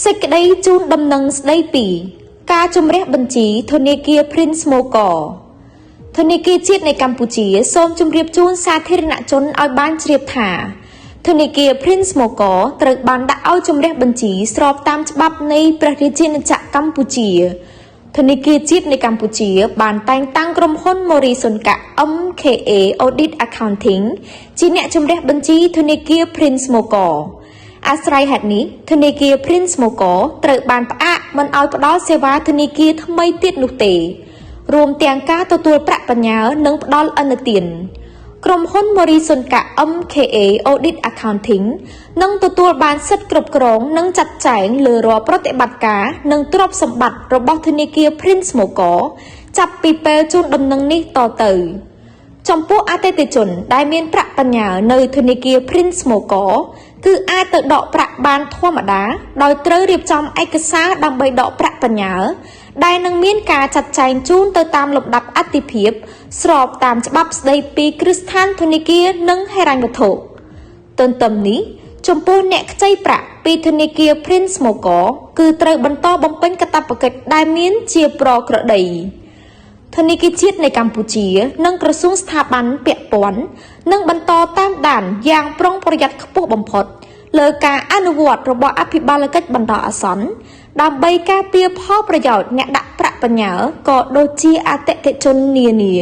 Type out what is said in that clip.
សេចក្តីជូនដំណឹងស្តីពីការជំរះបញ្ជីធនាគារ Prince Mokor ធនាគារជាតិនៃកម្ពុជាសូមជម្រាបជូនសាធារណជនឲ្យបានជ្រាបថាធនាគារ Prince Mokor ត្រូវបានដាក់ឲ្យជំរះបញ្ជីស្របតាមច្បាប់នៃព្រះរាជាណាចក្រកម្ពុជាធនាគារជាតិនៃកម្ពុជាបានតែងតាំងក្រុមហ៊ុន Morrison MKA Audit Accounting ជាអ្នកជំរះបញ្ជីធនាគារ Prince Mokor អាស្រ័យហេតុនេះធនាគារ Prince Mokor ត្រូវបានផ្អាកមិនឲ្យផ្ដល់សេវាធនាគារថ្មីទៀតនោះទេរួមទាំងការទទួលប្រាក់បញ្ញើនិងផ្ដល់ឥណទានក្រុមហ៊ុន Morrison MKA Audit Accounting នឹងទទួលបានសិទ្ធិគ្រប់គ្រងនិងចាត់ចែងលើរាល់ប្រតិបត្តិការនិងទ្រព្យសម្បត្តិរបស់ធនាគារ Prince Mokor ចាប់ពីពេលជូនដំណឹងនេះតទៅចំពោះអតិថិជនដែលមានប្រាក់បញ្ញើនៅធនាគារ Prince Mokor គឺអាចទៅដកប្រាក់បានធម្មតាដោយត្រូវរៀបចំឯកសារដើម្បីដកប្រាក់បញ្ញើដែលនឹងមានការចាត់ចែងជូនទៅតាមលំដាប់អាទិភាពស្របតាមច្បាប់ស្តីពីគ្រឹះស្ថានធនាគារនិងហិរញ្ញវត្ថុទន្ទឹមនេះចំពោះអ្នកខ្ចីប្រាក់ពីធនាគារ Prince Mokor គឺត្រូវបន្តបំពេញកាតព្វកិច្ចដែលមានជាប្រក្រតីធនាគារជាតិនៃកម្ពុជានិងក្រសួងស្ថាប័នពាក់ព័ន្ធនឹងបន្តតាមដានយ៉ាងប្រុងប្រយ័ត្នខ្ពស់បំផុតលើការអនុវត្តរបស់អភិបាលកិច្ចបណ្ដោះអាសន្នដើម្បីការពារផលប្រយោជន៍អ្នកដាក់ប្រាក់បញ្ញើក៏ដូចជាអតិថិជននានា